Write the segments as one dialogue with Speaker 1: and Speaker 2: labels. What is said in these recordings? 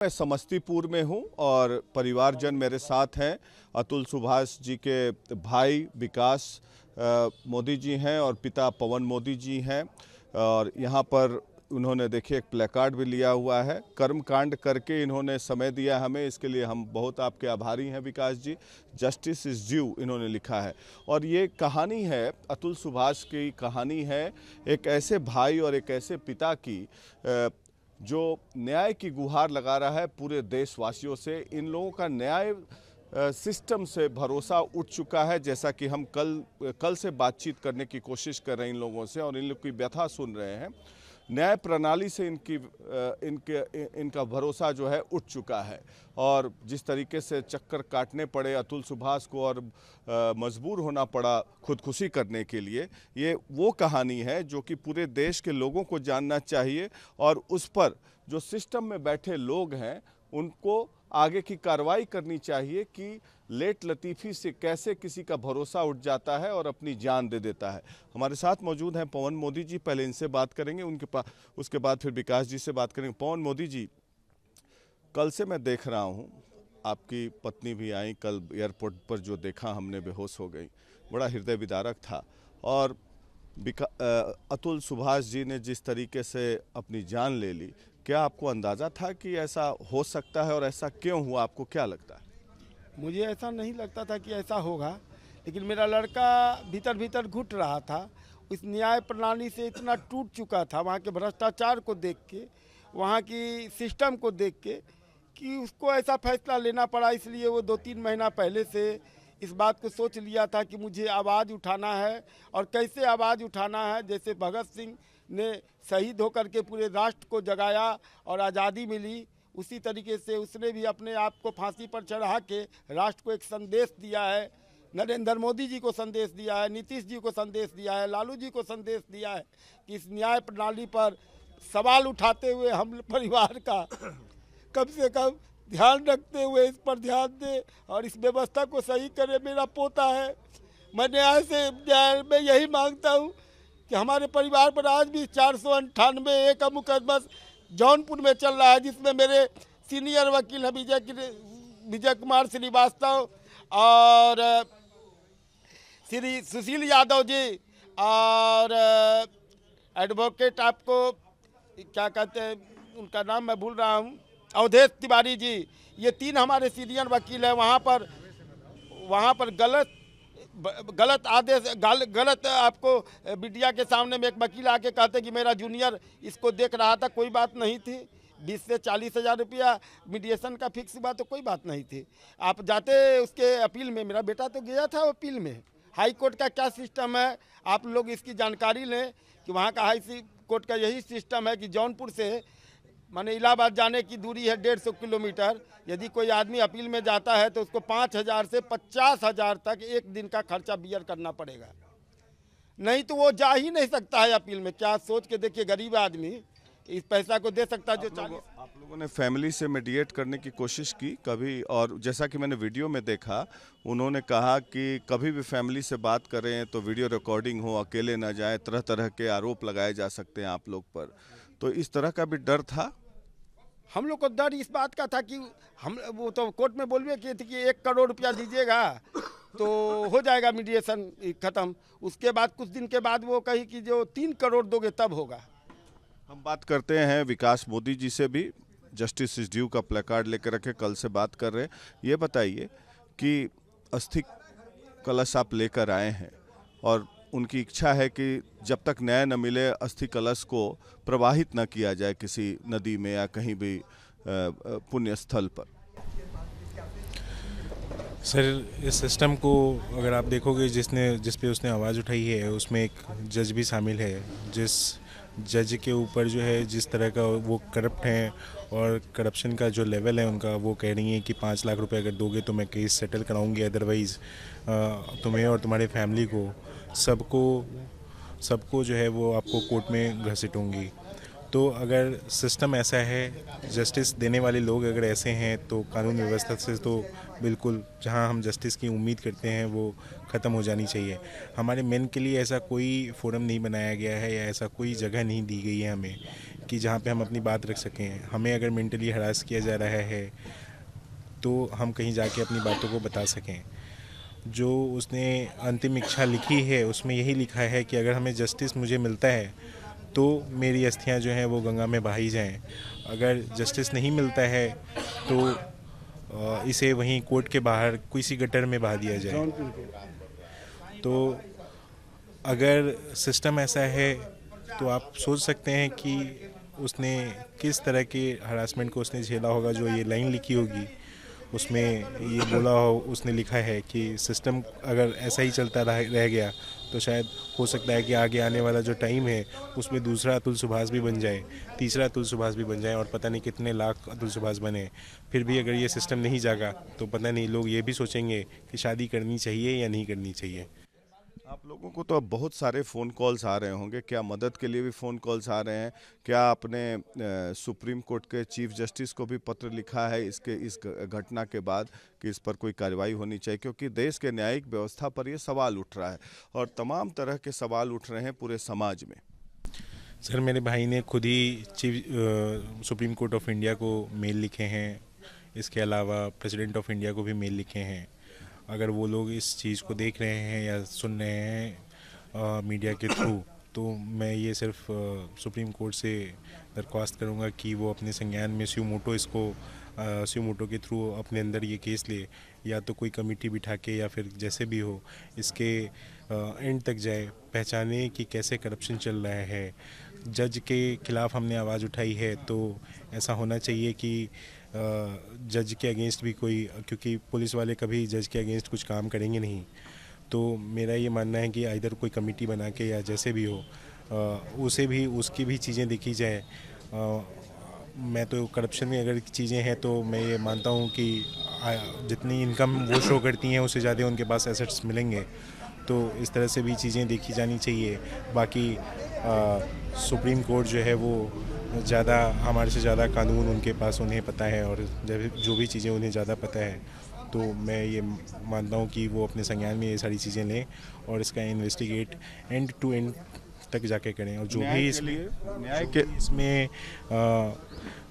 Speaker 1: मैं समस्तीपुर में हूं और परिवारजन मेरे साथ हैं। अतुल सुभाष जी के भाई विकास मोदी जी हैं और पिता पवन मोदी जी हैं और यहाँ पर उन्होंने देखिए एक प्लेकार्ड भी लिया हुआ है। कर्मकांड करके इन्होंने समय दिया हमें, इसके लिए हम बहुत आपके आभारी हैं विकास जी। जस्टिस इज़ ड्यू इन्होंने लिखा है और ये कहानी है, अतुल सुभाष की कहानी है, एक ऐसे भाई और एक ऐसे पिता की जो न्याय की गुहार लगा रहा है पूरे देशवासियों से। इन लोगों का न्याय सिस्टम से भरोसा उठ चुका है, जैसा कि हम कल से बातचीत करने की कोशिश कर रहे हैं इन लोगों से और इन लोग की व्यथा सुन रहे हैं। न्याय प्रणाली से इनका भरोसा जो है उठ चुका है और जिस तरीके से चक्कर काटने पड़े अतुल सुभाष को और मजबूर होना पड़ा खुदकुशी करने के लिए, ये वो कहानी है जो कि पूरे देश के लोगों को जानना चाहिए और उस पर जो सिस्टम में बैठे लोग हैं उनको आगे की कार्रवाई करनी चाहिए कि लेट लतीफ़ी से कैसे किसी का भरोसा उठ जाता है और अपनी जान दे देता है। हमारे साथ मौजूद हैं पवन मोदी जी, पहले इनसे बात करेंगे, उसके बाद फिर विकास जी से बात करेंगे। पवन मोदी जी, कल से मैं देख रहा हूँ, आपकी पत्नी भी आई, कल एयरपोर्ट पर जो देखा हमने बेहोश हो गई, बड़ा हृदय विदारक था। और अतुल सुभाष जी ने जिस तरीके से अपनी जान ले ली, क्या आपको अंदाज़ा था कि ऐसा हो सकता है और ऐसा क्यों हुआ, आपको क्या लगता है?
Speaker 2: मुझे ऐसा नहीं लगता था कि ऐसा होगा, लेकिन मेरा लड़का भीतर भीतर घुट रहा था। इस न्याय प्रणाली से इतना टूट चुका था वहाँ के भ्रष्टाचार को देख के, वहाँ की सिस्टम को देख के, कि उसको ऐसा फैसला लेना पड़ा। इसलिए वो 2-3 महीना पहले से इस बात को सोच लिया था कि मुझे आवाज़ उठाना है और कैसे आवाज़ उठाना है। जैसे भगत सिंह ने शहीद होकर के पूरे राष्ट्र को जगाया और आज़ादी मिली, उसी तरीके से उसने भी अपने आप को फांसी पर चढ़ा के राष्ट्र को एक संदेश दिया है। नरेंद्र मोदी जी को संदेश दिया है, नीतीश जी को संदेश दिया है, लालू जी को संदेश दिया है कि इस न्याय प्रणाली पर सवाल उठाते हुए हम परिवार का कम से कम ध्यान रखते हुए इस पर ध्यान दें और इस व्यवस्था को सही करें। मेरा पोता है, मैं न्याय में यही मांगता हूँ कि हमारे परिवार पर आज भी 498 का मुकदमा जौनपुर में चल रहा है, जिसमें मेरे सीनियर वकील हैं विजय कुमार श्रीवास्तव और श्री सुशील यादव जी और एडवोकेट, आपको क्या कहते हैं उनका नाम मैं भूल रहा हूँ, अवधेश तिवारी जी। ये 3 हमारे सीनियर वकील हैं। वहाँ पर गलत आदेश, गलत आपको मीडिया के सामने में एक वकील आके कहते कि मेरा जूनियर इसको देख रहा था, कोई बात नहीं थी। 20 से 40 हज़ार रुपया मीडिएशन का फिक्स हुआ तो कोई बात नहीं थी। आप जाते उसके अपील में, मेरा बेटा तो गया था अपील में। हाई कोर्ट का क्या सिस्टम है, आप लोग इसकी जानकारी लें कि वहाँ का हाई कोर्ट का यही सिस्टम है कि जौनपुर से माने इलाहाबाद जाने की दूरी है 150 किलोमीटर। यदि कोई आदमी अपील में जाता है तो उसको 5,000 से 50,000 तक एक दिन का खर्चा बियर करना पड़ेगा, नहीं तो वो जा ही नहीं सकता है अपील में। क्या सोच के देखिए, गरीब आदमी इस पैसा को दे सकता है जो
Speaker 1: आप लोगों ने फैमिली से मीडिएट करने की कोशिश की कभी? और जैसा कि मैंने वीडियो में देखा, उन्होंने कहा कि कभी भी फैमिली से बात करें तो वीडियो रिकॉर्डिंग हो, अकेले ना जाए, तरह तरह के आरोप लगाए जा सकते हैं आप लोग पर, तो इस तरह का भी डर था?
Speaker 2: हम लोग को डर इस बात का था कि वो तो कोर्ट में बोलबे किए थे कि 1 करोड़ रुपया दीजिएगा तो हो जाएगा मीडिएशन ख़त्म। उसके बाद कुछ दिन के बाद वो कही कि जो 3 करोड़ दोगे तब होगा।
Speaker 1: हम बात करते हैं विकास मोदी जी से भी, जस्टिस इज ड्यू का प्लेकार्ड लेकर रखे, कल से बात कर रहे हैं। ये बताइए कि अस्थि कलश आप लेकर आए हैं और उनकी इच्छा है कि जब तक न्याय न मिले अस्थि कलश को प्रवाहित न किया जाए किसी नदी में या कहीं भी पुण्य स्थल पर।
Speaker 3: सर, इस सिस्टम को अगर आप देखोगे, जिस पे उसने आवाज़ उठाई है उसमें एक जज भी शामिल है। जिस जज के ऊपर जो है, जिस तरह का वो करप्ट हैं और करप्शन का जो लेवल है उनका, वो कह रही हैं कि 5 लाख रुपए अगर दोगे तो मैं केस सेटल कराऊंगी, अदरवाइज़ तुम्हें और तुम्हारे फैमिली को सबको जो है वो आपको कोर्ट में घसीटूंगी। तो अगर सिस्टम ऐसा है, जस्टिस देने वाले लोग अगर ऐसे हैं, तो कानून व्यवस्था से तो बिल्कुल जहां हम जस्टिस की उम्मीद करते हैं वो ख़त्म हो जानी चाहिए। हमारे मेन के लिए ऐसा कोई फोरम नहीं बनाया गया है या ऐसा कोई जगह नहीं दी गई है हमें कि जहाँ पे हम अपनी बात रख सकें। हमें अगर मेंटली हरास किया जा रहा है तो हम कहीं जाके अपनी बातों को बता सकें। जो उसने अंतिम इच्छा लिखी है उसमें यही लिखा है कि अगर हमें जस्टिस मुझे मिलता है तो मेरी अस्थियां जो हैं वो गंगा में बहाई जाएं। अगर जस्टिस नहीं मिलता है तो इसे वहीं कोर्ट के बाहर किसी गटर में बहा दिया जाए। तो अगर सिस्टम ऐसा है तो आप सोच सकते हैं कि उसने किस तरह के हरासमेंट को उसने झेला होगा। जो ये लाइन लिखी होगी उसमें ये बोला हो, उसने लिखा है कि सिस्टम अगर ऐसा ही चलता रह गया तो शायद हो सकता है कि आगे आने वाला जो टाइम है उसमें दूसरा अतुल सुभाष भी बन जाए, तीसरा अतुल सुभाष भी बन जाए और पता नहीं कितने लाख अतुल सुभाष बने। फिर भी अगर ये सिस्टम नहीं जागा तो पता नहीं लोग ये भी सोचेंगे कि शादी करनी चाहिए या नहीं करनी चाहिए।
Speaker 1: आप लोगों को तो अब बहुत सारे फ़ोन कॉल्स आ रहे होंगे, क्या मदद के लिए भी फ़ोन कॉल्स आ रहे हैं? क्या आपने सुप्रीम कोर्ट के चीफ जस्टिस को भी पत्र लिखा है इस घटना के बाद कि इस पर कोई कार्रवाई होनी चाहिए? क्योंकि देश के न्यायिक व्यवस्था पर ये सवाल उठ रहा है और तमाम तरह के सवाल उठ रहे हैं पूरे समाज में।
Speaker 3: सर, मेरे भाई ने खुद ही सुप्रीम कोर्ट ऑफ इंडिया को मेल लिखे हैं। इसके अलावा प्रेसिडेंट ऑफ इंडिया को भी मेल लिखे हैं। अगर वो लोग इस चीज़ को देख रहे हैं या सुन रहे हैं मीडिया के थ्रू, तो मैं ये सिर्फ सुप्रीम कोर्ट से दरख्वास्त करूँगा कि वो अपने संज्ञान में स्यूमोटो के थ्रू अपने अंदर ये केस ले, या तो कोई कमेटी बिठा के या फिर जैसे भी हो इसके एंड तक जाए, पहचाने कि कैसे करप्शन चल रहा है। जज के खिलाफ हमने आवाज़ उठाई है तो ऐसा होना चाहिए कि जज के अगेंस्ट भी कोई, क्योंकि पुलिस वाले कभी जज के अगेंस्ट कुछ काम करेंगे नहीं। तो मेरा ये मानना है कि इधर कोई कमेटी बना के या जैसे भी हो उसकी भी चीज़ें देखी जाए। मैं तो करप्शन में अगर चीज़ें हैं तो मैं ये मानता हूँ कि जितनी इनकम वो शो करती हैं उससे ज़्यादा उनके पास एसेट्स मिलेंगे। तो इस तरह से भी चीज़ें देखी जानी चाहिए। बाकी सुप्रीम कोर्ट जो है वो ज़्यादा हमारे से ज़्यादा कानून उनके पास उन्हें पता है और जो भी चीज़ें उन्हें ज़्यादा पता है, तो मैं ये मानता हूँ कि वो अपने संज्ञान में ये सारी चीज़ें लें और इसका इन्वेस्टिगेट एंड टू एंड तक जाके करें। और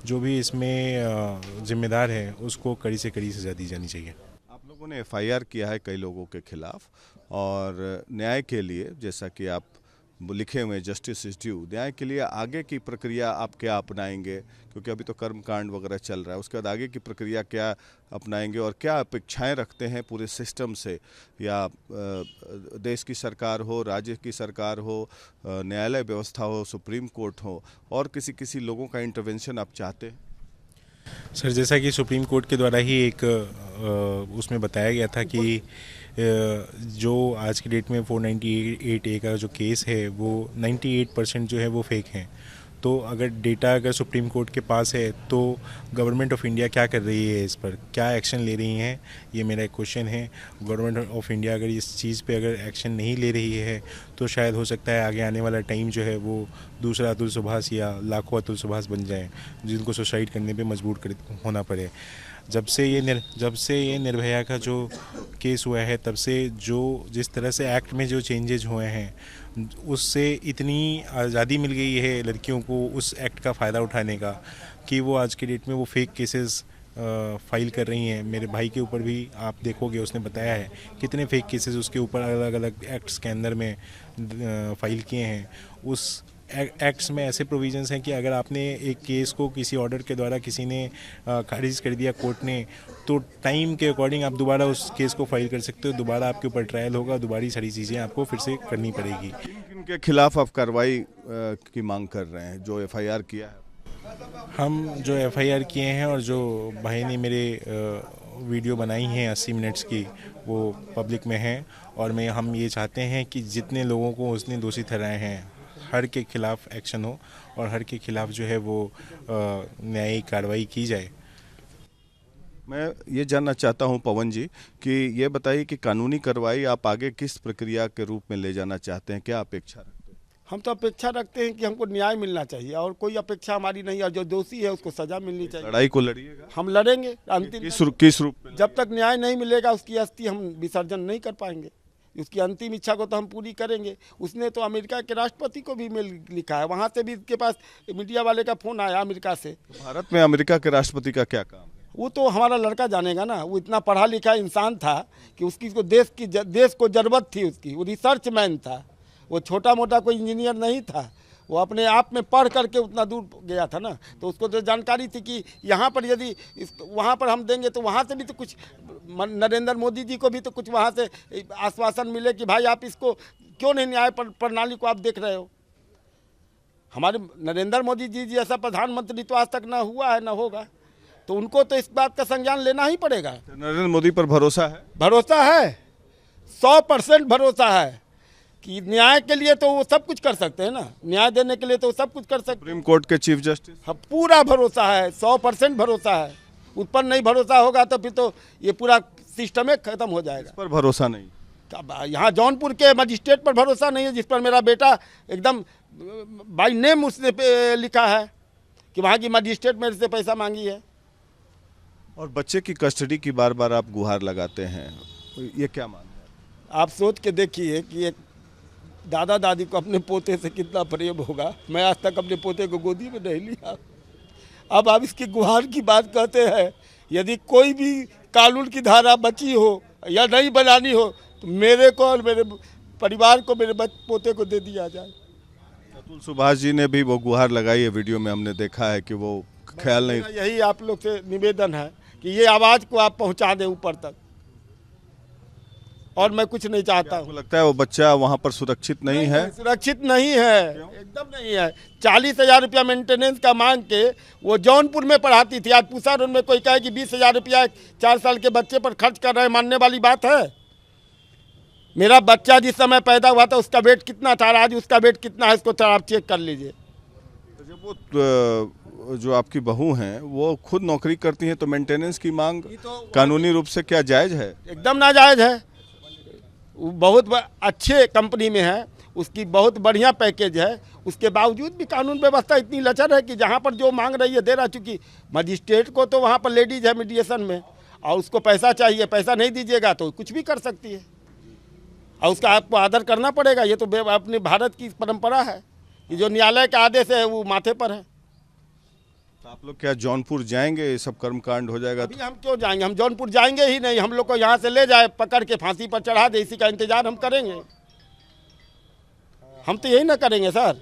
Speaker 3: जो भी इसमें जिम्मेदार है उसको कड़ी से कड़ी सजा दी जानी चाहिए।
Speaker 1: आप लोगों ने एफआईआर किया है कई लोगों के खिलाफ और न्याय के लिए, जैसा कि आप लिखे हुए जस्टिस इज ड्यू, न्याय के लिए आगे की प्रक्रिया आप क्या अपनाएंगे? क्योंकि अभी तो कर्मकांड वगैरह चल रहा है, उसके बाद आगे की प्रक्रिया क्या अपनाएंगे और क्या अपेक्षाएं रखते हैं पूरे सिस्टम से? या देश की सरकार हो, राज्य की सरकार हो, न्यायालय व्यवस्था हो, सुप्रीम कोर्ट हो, और किसी लोगों का इंटरवेंशन आप चाहते हैं?
Speaker 3: सर, जैसा कि सुप्रीम कोर्ट के द्वारा ही एक उसमें बताया गया था कि जो आज की डेट में 498A का जो केस है वो 98% जो है वो फेक हैं। तो अगर सुप्रीम कोर्ट के पास है तो गवर्नमेंट ऑफ इंडिया क्या कर रही है, इस पर क्या एक्शन ले रही हैं, ये मेरा एक क्वेश्चन है। गवर्नमेंट ऑफ इंडिया अगर इस चीज़ पे अगर एक्शन नहीं ले रही है तो शायद हो सकता है आगे आने वाला टाइम जो है वो दूसरा अतुल सुभाष या लाखों अतुल सुभाष बन जाए जिनको सुसाइड करने पे मजबूर होना पड़े। जब से ये निर्भया का जो केस हुआ है तब से जिस तरह से एक्ट में जो चेंजेज हुए हैं उससे इतनी आज़ादी मिल गई है लड़कियों को उस एक्ट का फ़ायदा उठाने का कि वो आज के डेट में वो फेक केसेस फाइल कर रही हैं। मेरे भाई के ऊपर भी आप देखोगे उसने बताया है कितने फेक केसेस उसके ऊपर अलग अलग एक्ट्स के अंदर में फाइल किए हैं। उस एक्ट्स में ऐसे प्रोविजंस हैं कि अगर आपने एक केस को किसी ऑर्डर के द्वारा किसी ने खारिज कर दिया कोर्ट ने, तो टाइम के अकॉर्डिंग आप दोबारा उस केस को फाइल कर सकते हो, दोबारा आपके ऊपर ट्रायल होगा, दोबारा सारी चीज़ें आपको फिर से करनी पड़ेगी।
Speaker 1: किनके खिलाफ आप कार्रवाई की मांग कर रहे हैं जो एफआईआर किया है?
Speaker 3: हम जो एफआईआर किए हैं और जो भाई ने मेरे वीडियो बनाई हैं 80 मिनट्स की वो पब्लिक में हैं और हम ये चाहते हैं कि जितने लोगों को उसने दोषी ठहराए हैं हर के खिलाफ एक्शन हो और हर के खिलाफ जो है वो न्यायिक कार्रवाई की जाए।
Speaker 1: मैं ये जानना चाहता हूं पवन जी कि ये बताइए कि कानूनी कार्रवाई आप आगे किस प्रक्रिया के रूप में ले जाना चाहते हैं, क्या अपेक्षा रखते हैं?
Speaker 2: हम तो अपेक्षा रखते हैं कि हमको न्याय मिलना चाहिए और कोई अपेक्षा हमारी नहीं है। जो दोषी है उसको सजा मिलनी चाहिए।
Speaker 1: लड़ाई को लड़िएगा?
Speaker 2: हम लड़ेंगे अंतिम
Speaker 1: किस रूप में?
Speaker 2: जब तक न्याय नहीं मिलेगा उसकी अस्थि हम विसर्जन नहीं कर पाएंगे। उसकी अंतिम इच्छा को तो हम पूरी करेंगे। उसने तो अमेरिका के राष्ट्रपति को भी मेल लिखा है, वहाँ से भी इसके पास मीडिया वाले का फ़ोन आया अमेरिका से।
Speaker 1: भारत में अमेरिका के राष्ट्रपति का क्या काम है?
Speaker 2: वो तो हमारा लड़का जानेगा ना, वो इतना पढ़ा लिखा इंसान था कि उसकी को देश को ज़रूरत थी उसकी, वो रिसर्च मैन था, वो छोटा मोटा कोई इंजीनियर नहीं था, वो अपने आप में पढ़ करके उतना दूर गया था ना, तो उसको तो जानकारी थी कि यहाँ पर यदि वहाँ पर हम देंगे तो वहाँ से भी तो कुछ, नरेंद्र मोदी जी को भी तो कुछ वहाँ से आश्वासन मिले कि भाई आप इसको क्यों नहीं, न्याय प्रणाली को आप देख रहे हो। हमारे नरेंद्र मोदी जी जैसा प्रधानमंत्री तो आज तक ना हुआ है ना होगा, तो उनको तो इस बात का संज्ञान लेना ही पड़ेगा।
Speaker 1: नरेंद्र मोदी पर भरोसा है?
Speaker 2: भरोसा है, 100% भरोसा है कि न्याय के लिए तो वो सब कुछ कर सकते हैं ना, न्याय देने के लिए तो वो सब कुछ कर सकते हैं।
Speaker 1: सुप्रीम कोर्ट के चीफ जस्टिस?
Speaker 2: हाँ, पूरा भरोसा है, 100% भरोसा है। उस पर नहीं भरोसा होगा तो फिर तो ये पूरा सिस्टम खत्म हो जाएगा।
Speaker 1: इस पर भरोसा नहीं?
Speaker 2: यहाँ जौनपुर के मजिस्ट्रेट पर भरोसा नहीं है, जिस पर मेरा बेटा एकदम बाय नेम उसने लिखा है कि वहाँ की मजिस्ट्रेट मेरे से पैसा मांगी है।
Speaker 1: और बच्चे की कस्टडी की बार बार आप गुहार लगाते हैं, ये क्या मान है?
Speaker 2: आप सोच के देखिए कि एक दादा दादी को अपने पोते से कितना प्रेम होगा। मैं आज तक अपने पोते को गोदी में नहीं लिया, अब आप इसकी गुहार की बात कहते हैं। यदि कोई भी कानून की धारा बची हो या नहीं बनानी हो तो मेरे को और मेरे परिवार को, मेरे पोते को दे दिया जाए।
Speaker 1: अतुल सुभाष जी ने भी वो गुहार लगाई है, वीडियो में हमने देखा है कि वो ख्याल नहीं।
Speaker 2: यही आप लोग से निवेदन है कि ये आवाज़ को आप पहुंचा दें ऊपर तक, और मैं कुछ नहीं चाहता हूँ।
Speaker 1: लगता है वो बच्चा वहाँ पर सुरक्षित नहीं है?
Speaker 2: सुरक्षित नहीं है, एकदम नहीं है। 40,000 रुपया मेंटेनेंस का मांग के वो जौनपुर में पढ़ाती थी, आज पूछा उनमें कोई कहे कि 20,000 रुपया 4 साल के बच्चे पर खर्च कर रहे हैं, मानने वाली बात है? मेरा बच्चा जिस समय पैदा हुआ था उसका वेट कितना था, आज उसका वेट कितना है, इसको आप चेक कर लीजिए।
Speaker 1: जब वो जो आपकी बहू हैं वो खुद नौकरी करती हैं तो मेंटेनेंस की मांग कानूनी रूप से क्या जायज़ है?
Speaker 2: एकदम नाजायज़ है। वो बहुत अच्छे कंपनी में है, उसकी बहुत बढ़िया पैकेज है, उसके बावजूद भी कानून व्यवस्था इतनी लचर है कि जहाँ पर जो मांग रही है दे रहा। चूँकि मजिस्ट्रेट को तो वहाँ पर लेडीज है मीडिएशन में, और उसको पैसा चाहिए, पैसा नहीं दीजिएगा तो कुछ भी कर सकती है, और उसका आपको आदर करना पड़ेगा। ये तो अपने भारत की परंपरा है कि जो न्यायालय के आदेश है वो माथे पर है।
Speaker 1: तो आप लोग क्या जौनपुर जाएंगे? ये सब कर्मकांड हो जाएगा
Speaker 2: अभी हम क्यों जाएंगे? हम जौनपुर जाएंगे ही नहीं। हम लोग को यहाँ से ले जाए, पकड़ के फांसी पर चढ़ा दे, इसी का इंतजार हम करेंगे। हम तो यही ना करेंगे सर।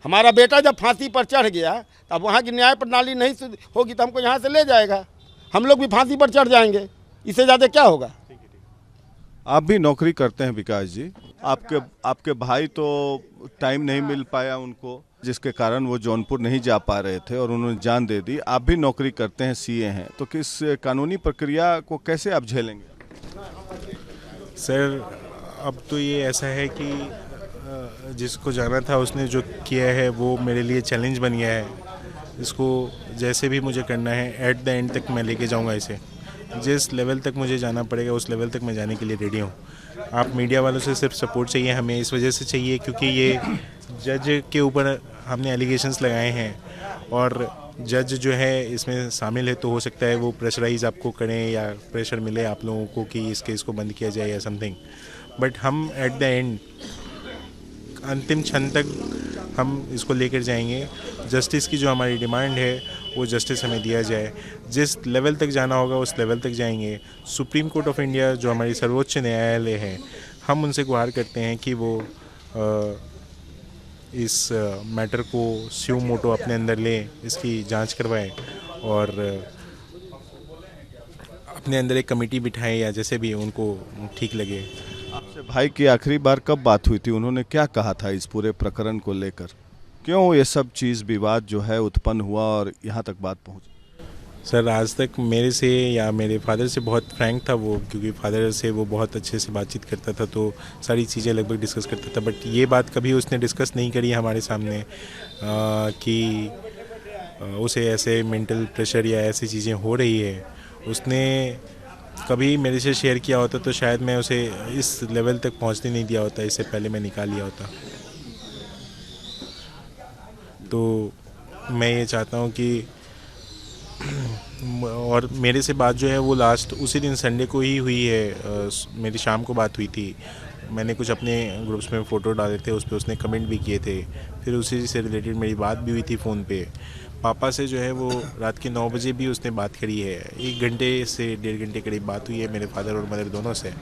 Speaker 2: हमारा बेटा जब फांसी पर चढ़ गया तब वहाँ की न्याय प्रणाली नहीं होगी तो हमको यहाँ से ले जाएगा, हम लोग भी फांसी पर चढ़ जाएंगे। इससे ज़्यादा क्या होगा?
Speaker 1: आप भी नौकरी करते हैं विकास जी, आपके भाई तो टाइम नहीं मिल पाया उनको, जिसके कारण वो जौनपुर नहीं जा पा रहे थे और उन्होंने जान दे दी। आप भी नौकरी करते हैं, सीए हैं, तो किस कानूनी प्रक्रिया को कैसे आप झेलेंगे?
Speaker 3: सर अब तो ये ऐसा है कि जिसको जाना था उसने जो किया है वो मेरे लिए चैलेंज बन गया है। इसको जैसे भी मुझे करना है एट द एंड तक मैं लेके जाऊंगा इसे। जिस लेवल तक मुझे जाना पड़ेगा उस लेवल तक मैं जाने के लिए रेडी हूँ। आप मीडिया वालों से सिर्फ सपोर्ट चाहिए, हमें इस वजह से चाहिए क्योंकि ये जज के ऊपर हमने एलिगेशंस लगाए हैं और जज जो है इसमें शामिल है, तो हो सकता है वो प्रेशराइज आपको करें या प्रेशर मिले आप लोगों को कि इस केस को बंद किया जाए या समथिंग। बट हम एट द एंड अंतिम क्षण तक हम इसको लेकर जाएंगे। जस्टिस की जो हमारी डिमांड है वो जस्टिस हमें दिया जाए। जिस लेवल तक जाना होगा उस लेवल तक जाएंगे। सुप्रीम कोर्ट ऑफ इंडिया जो हमारी सर्वोच्च न्यायालय है, हम उनसे गुहार करते हैं कि वो इस मैटर को स्यू मोटो अपने अंदर ले, इसकी जांच करवाएं और अपने अंदर एक कमेटी बिठाएं या जैसे भी उनको ठीक लगे।
Speaker 1: आपसे भाई की आखिरी बार कब बात हुई थी? उन्होंने क्या कहा था इस पूरे प्रकरण को लेकर? क्यों ये सब चीज़ विवाद जो है उत्पन्न हुआ और यहाँ तक बात पहुँची?
Speaker 3: सर आज तक मेरे से या मेरे फादर से बहुत फ्रैंक था वो, क्योंकि फादर से वो बहुत अच्छे से बातचीत करता था तो सारी चीज़ें लगभग डिस्कस करता था। बट ये बात कभी उसने डिस्कस नहीं करी हमारे सामने कि उसे ऐसे मेंटल प्रेशर या ऐसी चीज़ें हो रही है। उसने कभी मेरे से शेयर किया होता तो शायद मैं उसे इस लेवल तक पहुंचने नहीं दिया होता, इससे पहले मैं निकाल लिया होता। तो मैं ये चाहता हूं कि और मेरे से बात जो है वो लास्ट उसी दिन संडे को ही हुई है। मेरी शाम को बात हुई थी। मैंने कुछ अपने ग्रुप्स में फ़ोटो डाले थे, उस पर उसने कमेंट भी किए थे। फिर उसी से रिलेटेड मेरी बात भी हुई थी फ़ोन पे। पापा से जो है वो रात के 9 बजे भी उसने बात करी है। 1 घंटे से 1.5 घंटे करीब बात हुई है मेरे फादर और मदर दोनों से।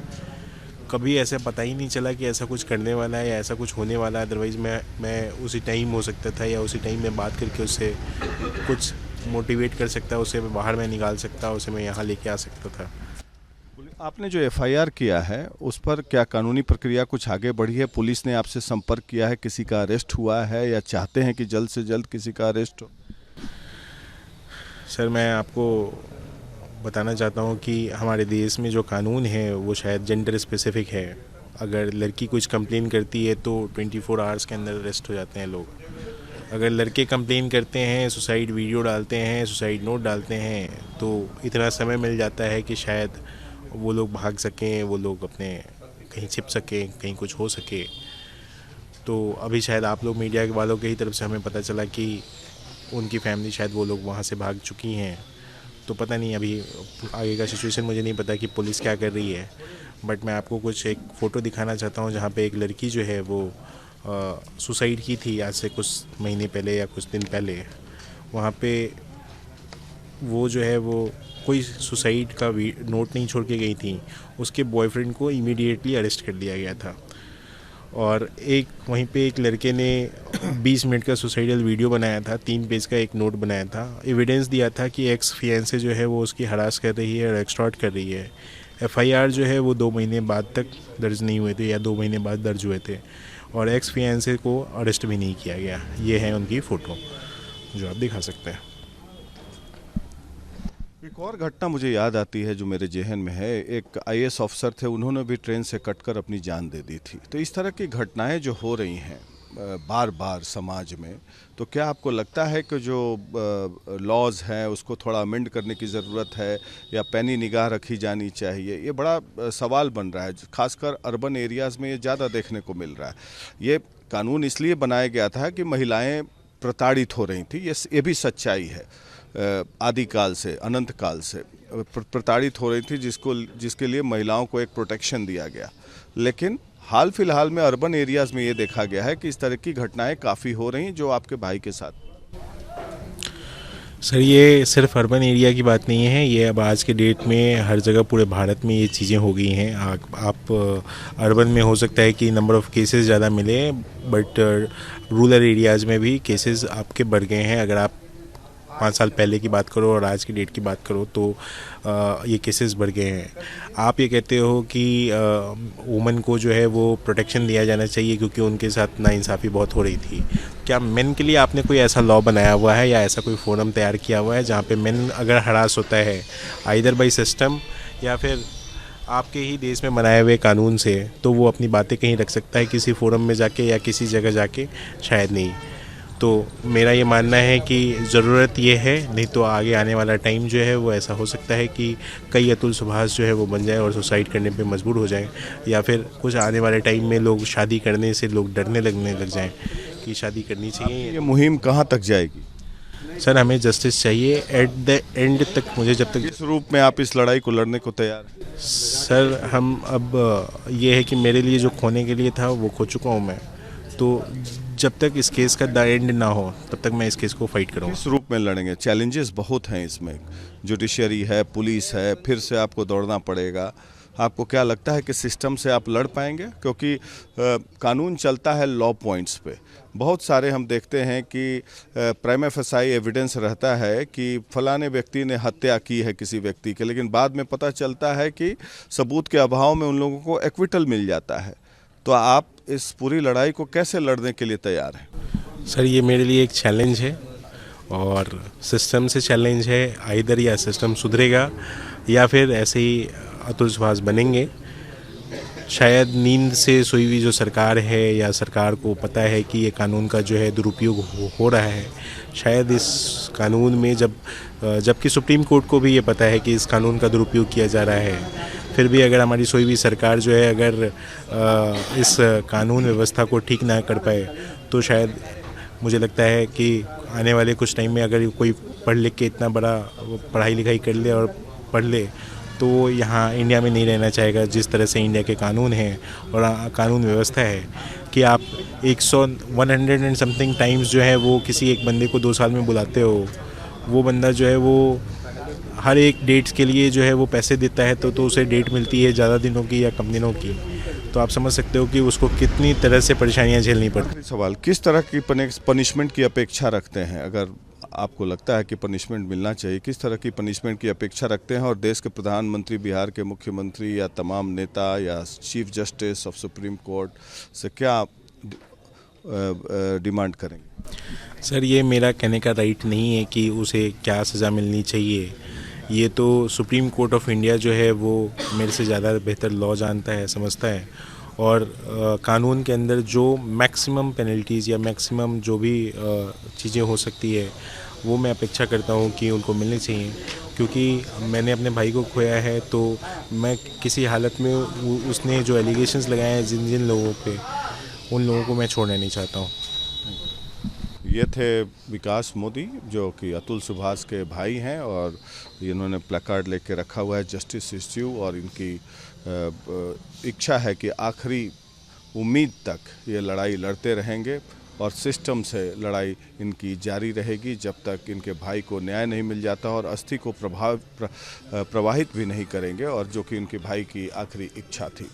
Speaker 3: कभी ऐसा पता ही नहीं चला कि ऐसा कुछ करने वाला है या ऐसा कुछ होने वाला है। अदरवाइज़ मैं उसी टाइम हो सकता था या उसी टाइम में बात करके उससे कुछ मोटिवेट कर सकता, उसे बाहर में निकाल सकता, उसे मैं यहाँ लेके आ सकता था।
Speaker 1: आपने जो एफआईआर किया है उस पर क्या कानूनी प्रक्रिया कुछ आगे बढ़ी है? पुलिस ने आपसे संपर्क किया है, किसी का अरेस्ट हुआ है या चाहते हैं कि जल्द से जल्द किसी का अरेस्ट हो?
Speaker 3: सर, मैं आपको बताना चाहता हूँ कि हमारे देश में जो कानून है वो शायद जेंडर स्पेसिफिक है। अगर लड़की कुछ कंप्लेन करती है तो 24 आवर्स के अंदर अरेस्ट हो जाते हैं लोग। अगर लड़के कंप्लेन करते हैं, सुसाइड वीडियो डालते हैं, सुसाइड नोट डालते हैं, तो इतना समय मिल जाता है कि शायद वो लोग भाग सकें, वो लोग अपने कहीं छिप सकें, कहीं कुछ हो सके। तो अभी शायद आप लोग मीडिया वालों के ही तरफ से हमें पता चला कि उनकी फैमिली शायद वो लोग वहाँ से भाग चुकी हैं। तो पता नहीं अभी आगे का सिचुएशन मुझे नहीं पता कि पुलिस क्या कर रही है। बट मैं आपको कुछ एक फ़ोटो दिखाना चाहता हूँ जहाँ पे एक लड़की जो है वो सुसाइड की थी आज से कुछ महीने पहले या कुछ दिन पहले। वहाँ पे वो जो है वो कोई सुसाइड का नोट नहीं छोड़ के गई थी। उसके बॉयफ्रेंड को इमीडिएटली अरेस्ट कर लिया गया था। और एक वहीं पे एक लड़के ने 20 मिनट का सुसाइडल वीडियो बनाया था, 3 पेज का एक नोट बनाया था, एविडेंस दिया था कि एक्स फियांसे जो है वो उसकी हरास कर रही है और एक्सटॉर्ट कर रही है। एफआईआर जो है वो 2 महीने बाद तक दर्ज नहीं हुए थे या 2 महीने बाद दर्ज हुए थे और एक्स फियांसे को अरेस्ट भी नहीं किया गया। ये है उनकी फ़ोटो जो आप दिखा सकते हैं।
Speaker 1: एक और घटना मुझे याद आती है जो मेरे जेहन में है। एक आईएएस अफसर थे, उन्होंने भी ट्रेन से कटकर अपनी जान दे दी थी। तो इस तरह की घटनाएं जो हो रही हैं बार बार समाज में, तो क्या आपको लगता है कि जो लॉज हैं उसको थोड़ा अमेंड करने की ज़रूरत है या पैनी निगाह रखी जानी चाहिए? ये बड़ा सवाल बन रहा है, खासकर अर्बन एरियाज़ में ये ज़्यादा देखने को मिल रहा है। ये कानून इसलिए बनाया गया था कि महिलाएं प्रताड़ित हो रही थी, ये भी सच्चाई है। आदिकाल से, अनंत काल से प्रताड़ित हो रही थी, जिसके लिए महिलाओं को एक प्रोटेक्शन दिया गया। लेकिन हाल फिलहाल में अर्बन एरियाज़ में ये देखा गया है कि इस तरह की घटनाएं काफ़ी हो रही हैं, जो आपके भाई के साथ।
Speaker 3: सर, ये सिर्फ अर्बन एरिया की बात नहीं है, ये अब आज के डेट में हर जगह पूरे भारत में ये चीज़ें हो गई हैं। आप अर्बन में हो सकता है कि नंबर ऑफ़ केसेस ज़्यादा मिले, बट रूरल एरियाज़ में भी केसेस आपके बढ़ गए हैं। अगर आप 5 साल पहले की बात करो और आज की डेट की बात करो तो ये केसेस बढ़ गए हैं। आप ये कहते हो कि वुमेन को जो है वो प्रोटेक्शन दिया जाना चाहिए क्योंकि उनके साथ नाइंसाफ़ी बहुत हो रही थी। क्या मेन के लिए आपने कोई ऐसा लॉ बनाया हुआ है या ऐसा कोई फोरम तैयार किया हुआ है जहाँ पे मेन अगर हरास होता है आइदर बाई सिस्टम या फिर आपके ही देश में बनाए हुए कानून से, तो वो अपनी बातें कहीं रख सकता है किसी फोरम में जाके या किसी जगह जाके? शायद नहीं। तो मेरा ये मानना है कि ज़रूरत ये है, नहीं तो आगे आने वाला टाइम जो है वो ऐसा हो सकता है कि कई अतुल सुभाष जो है वो बन जाए और सुसाइड करने पे मजबूर हो जाएं, या फिर कुछ आने वाले टाइम में लोग शादी करने से लोग डरने लगने लग जाएं कि शादी करनी चाहिए।
Speaker 1: ये मुहिम कहाँ तक जाएगी?
Speaker 3: सर, हमें जस्टिस चाहिए एट द एंड तक। मुझे जब तक
Speaker 1: किस रूप में आप इस लड़ाई को लड़ने को तैयार हैं?
Speaker 3: सर, हम अब ये है कि मेरे लिए जो खोने के लिए था वो खो चुका हूँ मैं, तो जब तक इस केस का द एंड ना हो तब तक मैं इस केस को फाइट करूँगा।
Speaker 1: किस रूप में लड़ेंगे? चैलेंजेस बहुत हैं इसमें, जुडिशरी है, पुलिस है, फिर से आपको दौड़ना पड़ेगा। आपको क्या लगता है कि सिस्टम से आप लड़ पाएंगे? क्योंकि कानून चलता है लॉ पॉइंट्स पे। बहुत सारे हम देखते हैं कि प्राइमा फेसाई एविडेंस रहता है कि फलाने व्यक्ति ने हत्या की है किसी व्यक्ति के, लेकिन बाद में पता चलता है कि सबूत के अभाव में उन लोगों को एक्विटल मिल जाता है। तो आप इस पूरी लड़ाई को कैसे लड़ने के लिए तैयार हैं?
Speaker 3: सर, ये मेरे लिए एक चैलेंज है और सिस्टम से चैलेंज है। आइदर या सिस्टम सुधरेगा या फिर ऐसे ही अतुल सुभाष बनेंगे। शायद नींद से सोई हुई जो सरकार है या सरकार को पता है कि ये कानून का जो है दुरुपयोग हो रहा है, शायद इस कानून में जबकि सुप्रीम कोर्ट को भी ये पता है कि इस कानून का दुरुपयोग किया जा रहा है, फिर भी अगर हमारी सोई हुई सरकार जो है अगर इस कानून व्यवस्था को ठीक ना कर पाए तो शायद मुझे लगता है कि आने वाले कुछ टाइम में अगर कोई पढ़ लिख के इतना बड़ा पढ़ाई लिखाई कर ले और पढ़ ले तो वो यहाँ इंडिया में नहीं रहना चाहेगा। जिस तरह से इंडिया के कानून हैं और कानून व्यवस्था है कि आप 100 एंड समथिंग टाइम्स जो है वो किसी एक बंदे को 2 साल में बुलाते हो, वो बंदा जो है वो हर एक डेट्स के लिए जो है वो पैसे देता है तो उसे डेट मिलती है ज़्यादा दिनों की या कम दिनों की। तो आप समझ सकते हो कि उसको कितनी तरह से परेशानियां झेलनी पड़ती।
Speaker 1: आखिरी सवाल, किस तरह की पनिशमेंट की अपेक्षा रखते हैं? अगर आपको लगता है कि पनिशमेंट मिलना चाहिए, किस तरह की पनिशमेंट की अपेक्षा रखते हैं? और देश के प्रधानमंत्री, बिहार के मुख्यमंत्री या तमाम नेता या chief justice of supreme court से क्या डिमांड करेंगे?
Speaker 3: सर, ये मेरा कहने का राइट नहीं है कि उसे क्या सज़ा मिलनी चाहिए। ये तो सुप्रीम कोर्ट ऑफ इंडिया जो है वो मेरे से ज़्यादा बेहतर लॉ जानता है, समझता है। और कानून के अंदर जो मैक्सिमम पेनल्टीज़ या मैक्सिमम जो भी चीज़ें हो सकती है वो मैं अपेक्षा करता हूँ कि उनको मिलनी चाहिए। क्योंकि मैंने अपने भाई को खोया है तो मैं किसी हालत में उसने जो एलिगेशंस लगाए हैं जिन जिन लोगों पे, उन लोगों को मैं छोड़ना नहीं चाहता हूँ।
Speaker 1: ये थे विकास मोदी जो कि अतुल सुभाष के भाई हैं और इन्होंने प्लेकार्ड लेके रखा हुआ है जस्टिस इश्यू, और इनकी इच्छा है कि आखिरी उम्मीद तक ये लड़ाई लड़ते रहेंगे और सिस्टम से लड़ाई इनकी जारी रहेगी जब तक इनके भाई को न्याय नहीं मिल जाता और अस्थि को प्रवाहित भी नहीं करेंगे, और जो कि इनके भाई की आखिरी इच्छा थी।